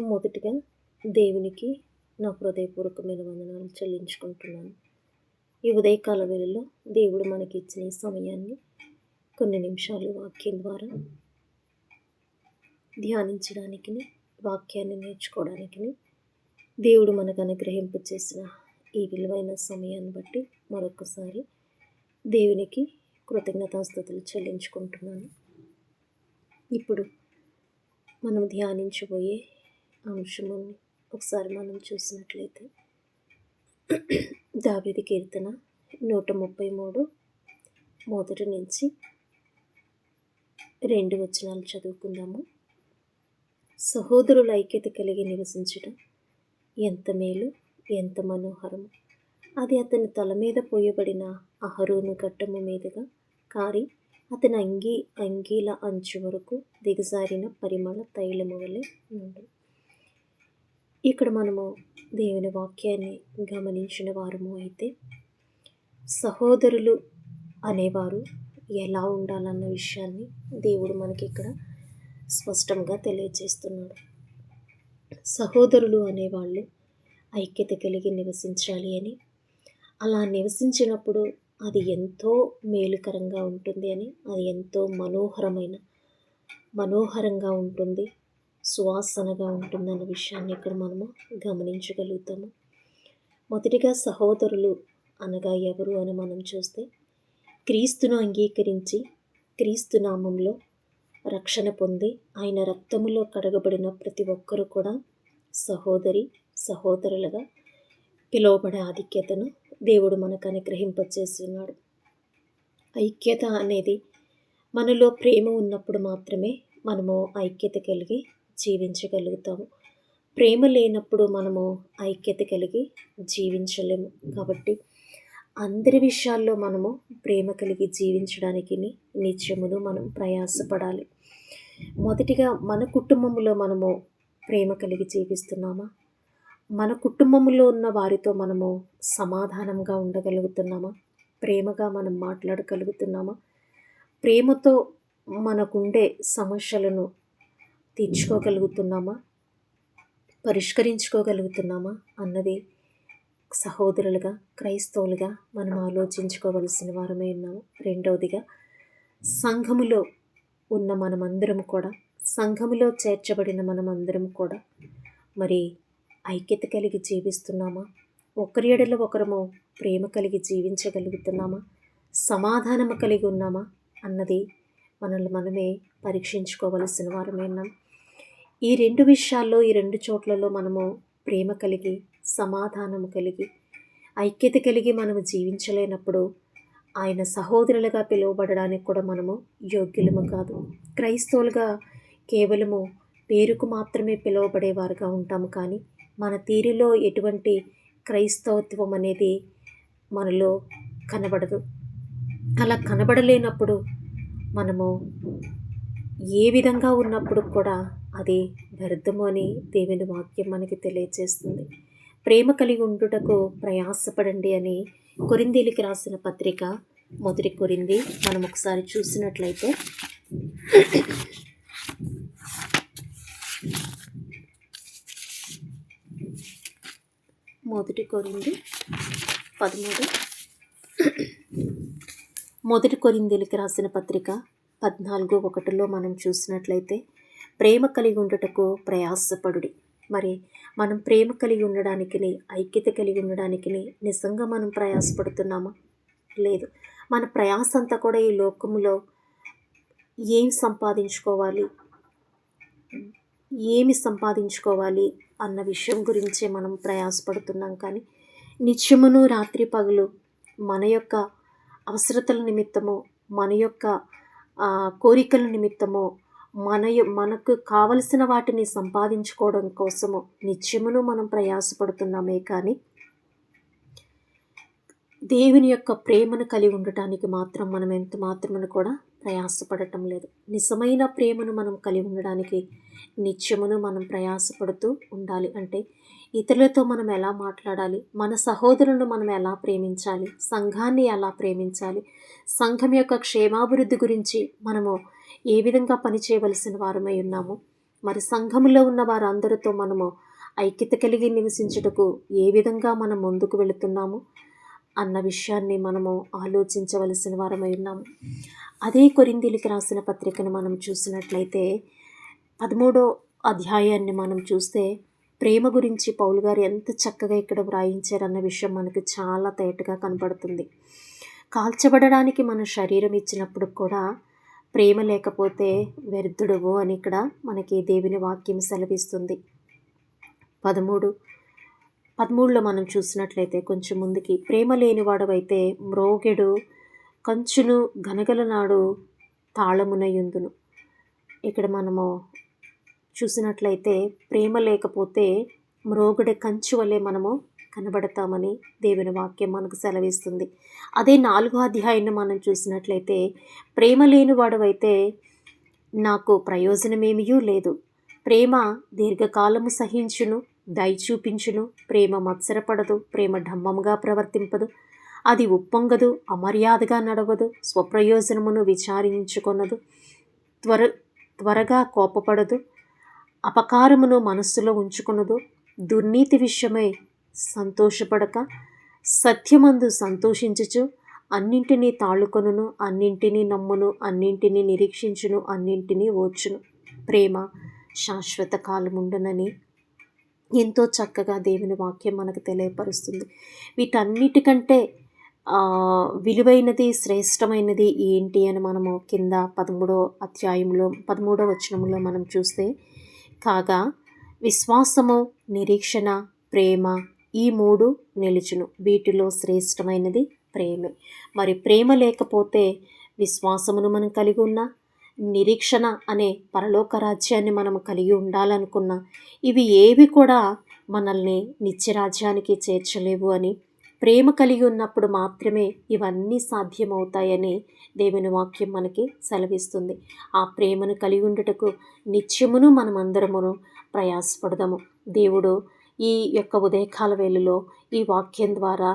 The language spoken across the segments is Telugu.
మొదటిగా దేవునికి నా హృదయపూర్వకమైన వందనాలు చెల్లించుకుంటున్నాను. ఈ ఉదయకాల వేళలో దేవుడు మనకి ఇచ్చిన ఈ సమయాన్ని కొన్ని నిమిషాలు వాక్యం ద్వారా ధ్యానించడానికి, వాక్యాన్ని నేర్చుకోవడానికి దేవుడు మనకు అనుగ్రహింపు చేసిన ఈ విలువైన సమయాన్ని బట్టి మరొకసారి దేవునికి కృతజ్ఞతాస్తుతులు చెల్లించుకుంటున్నాను. ఇప్పుడు మనం ధ్యానించబోయే అంశము ఒకసారి మనం చూసినట్లయితే దావీదు కీర్తన 133 మొదటి నుంచి 2 వచనాలు చదువుకుందాము. సహోదరుల ఐక్యత కలిగి నివసించడం ఎంత మేలు, ఎంత మనోహరము. అది అతని తల మీద పోయబడిన అహరోను ఘట్టము మీదుగా కారి అతని అంగీల అంచు వరకు దిగజారిన పరిమళ తైలము వలె ఉంది. ఇక్కడ మనము దేవుని వాక్యాన్ని గమనించిన వారము అయితే సహోదరులు అనేవారు ఎలా ఉండాలన్న విషయాన్ని దేవుడు మనకి ఇక్కడ స్పష్టంగా తెలియజేస్తున్నాడు. సహోదరులు అనేవాళ్ళు ఐక్యత కలిగి నివసించాలి అని, అలా నివసించినప్పుడు అది ఎంతో మేలుకరంగా ఉంటుంది అని, అది ఎంతో మనోహరంగా ఉంటుంది, సువాసనగా ఉంటుందన్న విషయాన్ని ఇక్కడ మనము గమనించగలుగుతాము. మొదటిగా సహోదరులు అనగా ఎవరు అని మనం చూస్తే, క్రీస్తును అంగీకరించి క్రీస్తు నామంలో రక్షణ పొంది ఆయన రక్తములో కడగబడిన ప్రతి ఒక్కరూ కూడా సహోదరులుగా పిలువబడే ఆధిక్యతను దేవుడు మనకు అనుగ్రహింపచేస్తున్నాడు. ఐక్యత అనేది మనలో ప్రేమ ఉన్నప్పుడు మాత్రమే మనము ఐక్యత కలిగి జీవించగలుగుతాము. ప్రేమ లేనప్పుడు మనము ఐక్యత కలిగి జీవించలేము. కాబట్టి అందరి విషయాల్లో మనము ప్రేమ కలిగి జీవించడానికి నిత్యమును మనం ప్రయాసపడాలి. మొదటిగా మన కుటుంబంలో మనము ప్రేమ కలిగి జీవిస్తున్నామా? మన కుటుంబంలో ఉన్న వారితో మనము సమాధానంగా ఉండగలుగుతున్నామా? ప్రేమగా మనం మాట్లాడగలుగుతున్నామా? ప్రేమతో మనకుండే సమస్యలను తీర్చుకోగలుగుతున్నామా? పరిష్కరించుకోగలుగుతున్నామా అన్నది సహోదరులుగా, క్రైస్తవులుగా మనం ఆలోచించుకోవలసిన వారమే ఉన్నాము. రెండవదిగా సంఘములో ఉన్న మనమందరం కూడా, సంఘములో చేర్చబడిన మనమందరం కూడా మరి ఐక్యత కలిగి జీవిస్తున్నామా? ఒకరి ఎడల ఒకరము ప్రేమ కలిగి జీవించగలుగుతున్నామా? సమాధానము కలిగి ఉన్నామా అన్నది మనల్ని మనమే పరీక్షించుకోవలసిన వారమే ఉన్నాం. ఈ 2 విషయాల్లో, ఈ 2 చోట్లలో మనము ప్రేమ కలిగి, సమాధానము కలిగి, ఐక్యత కలిగి మనము జీవించలేనప్పుడు ఆయన సహోదరులుగా పిలువబడడానికి కూడా మనము యోగ్యులము కాదు. క్రైస్తవులుగా కేవలము పేరుకు మాత్రమే పిలువబడేవారుగా ఉంటాము, కానీ మన తీరులో ఎటువంటి క్రైస్తవత్వం అనేది మనలో కనబడదు. అలా కనబడలేనప్పుడు మనము ఏ విధంగా ఉన్నప్పుడు కూడా అది వ్యర్థము అని దేవుని వాక్యం మనకి తెలియజేస్తుంది. ప్రేమ కలిగి ఉండుటకు ప్రయాసపడండి అని కొరింథీయులకు రాసిన పత్రిక 1 కొరింథీ మనం ఒకసారి చూసినట్లయితే 1 కొరింథీ 13, 1 కొరింథీయులకు రాసిన పత్రిక 14:1 మనం చూసినట్లయితే ప్రేమ కలిగి ఉండటకు ప్రయాసపడుడి. మరి మనం ప్రేమ కలిగి ఉండడానికి, ఐక్యత కలిగి ఉండడానికి నిజంగా మనం ప్రయాసపడుతున్నామా? లేదు. మన ప్రయాస అంతా కూడా ఈ లోకములో ఏమి సంపాదించుకోవాలి అన్న విషయం గురించే మనం ప్రయాసపడుతున్నాం. కానీ నిత్యమును రాత్రి పగలు మన యొక్క అవసరతల నిమిత్తము, మన యొక్క కోరికల నిమిత్తము, మనకు కావలసిన వాటిని సంపాదించుకోవడం కోసము నిత్యమును మనం ప్రయాసపడుతున్నామే, కానీ దేవుని యొక్క ప్రేమను కలిగి ఉండటానికి మాత్రం మనం ఎంత మాత్రమును కూడా ప్రయాసపడటం లేదు. నిజమైన ప్రేమను మనం కలిగి ఉండడానికి నిత్యమును మనం ప్రయాసపడుతూ ఉండాలి. అంటే ఇతరులతో మనం ఎలా మాట్లాడాలి, మన సహోదరులను మనం ఎలా ప్రేమించాలి, సంఘాన్ని ఎలా ప్రేమించాలి, సంఘం యొక్క క్షేమాభివృద్ధి గురించి మనము ఏ విధంగా పనిచేయవలసిన వారమై ఉన్నామో మరి సంఘములో ఉన్న వారందరితో మనము ఐక్యత కలిగి నివసించుటకు ఏ విధంగా మనం ముందుకు వెళుతున్నాము అన్న విషయాన్ని మనము ఆలోచించవలసిన వారమై ఉన్నాము. అదే కొరింథీయులకు రాసిన పత్రికను మనం చూసినట్లయితే 13వ అధ్యాయాన్ని మనం చూస్తే ప్రేమ గురించి పౌలు గారు ఎంత చక్కగా ఇక్కడ వ్రాయించారన్న విషయం మనకు చాలా తేటగా కనపడుతుంది. కాల్చబడడానికి మన శరీరం ఇచ్చినప్పుడు కూడా ప్రేమ లేకపోతే వ్యర్థుడవు అని ఇక్కడ మనకి దేవుని వాక్యం సెలవిస్తుంది. 13లో మనం చూసినట్లయితే కొంచెం ముందుకి, ప్రేమ లేనివాడవైతే మ్రోగెడు కంచును గనగలనాడు తాళమునయుందును. ఇక్కడ మనము చూసినట్లయితే ప్రేమ లేకపోతే మ్రోగుడే కంచు వలె మనము కనబడతామని దేవుని వాక్యం మనకు సెలవిస్తుంది. అదే 4వ అధ్యాయాన్ని మనం చూసినట్లయితే, ప్రేమ లేనివాడవైతే నాకు ప్రయోజనమేమీ లేదు. ప్రేమ దీర్ఘకాలము సహించును, దయ చూపించును, ప్రేమ మత్సరపడదు, ప్రేమ డంబముగా ప్రవర్తింపదు, అది ఉప్పొంగదు, అమర్యాదగా నడవదు, స్వప్రయోజనమును విచారించుకొనదు, త్వరగా కోపపడదు, అపకారమును మనస్సులో ఉంచుకొనదు, దుర్నీతి విషయమై సంతోషపడక సత్యమందు సంతోషించుచు అన్నింటినీ తాళుకొనును, అన్నింటినీ నమ్మును, అన్నింటినీ నిరీక్షించును, అన్నింటినీ ఓర్చును. ప్రేమ శాశ్వత కాలముండునని ఎంతో చక్కగా దేవుని వాక్యం మనకు తెలియపరుస్తుంది. వీటన్నిటికంటే విలువైనది, శ్రేష్టమైనది ఏంటి అని మనము కింద 13వ వచనంలో మనం చూస్తే, కాగా విశ్వాసము, నిరీక్షణ, ప్రేమ ఈ 3 నిలుచును, వీటిలో శ్రేష్టమైనది ప్రేమే. మరి ప్రేమ లేకపోతే విశ్వాసమును మనం కలిగి ఉన్నా, నిరీక్షణ అనే పరలోక రాజ్యాన్ని మనం కలిగి ఉండాలనుకున్నా, ఇవి ఏవి కూడా మనల్ని నిత్యరాజ్యానికి చేర్చలేవు అని, ప్రేమ కలిగి ఉన్నప్పుడు మాత్రమే ఇవన్నీ సాధ్యమవుతాయని దేవుని వాక్యం మనకి సెలవిస్తుంది. ఆ ప్రేమను కలిగి ఉండుటకు నిత్యమును మనమందరమును ప్రయాసపడదాము. దేవుడు ఈ యొక్క ఉదయకాల వేళలో ఈ వాక్యం ద్వారా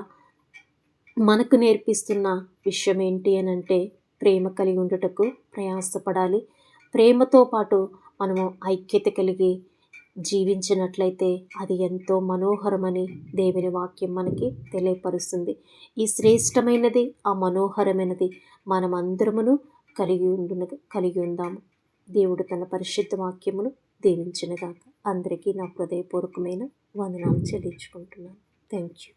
మనకు నేర్పిస్తున్న విషయం ఏంటి అని అంటే, ప్రేమ కలిగి ఉండుటకు ప్రయాసపడాలి. ప్రేమతో పాటు మనము ఐక్యత కలిగి జీవించినట్లయితే అది ఎంతో మనోహరమని దేవుని వాక్యం మనకి తెలియపరుస్తుంది. ఈ శ్రేష్టమైనది, ఆ మనోహరమైనది మనమందరమును కలిగి ఉందాము. దేవుడు తన పరిశుద్ధ వాక్యమును దీవించునుగాక. అందరికీ నా హృదయపూర్వకమైన వందనాలు చెల్లించుకుంటున్నాను. Thank you.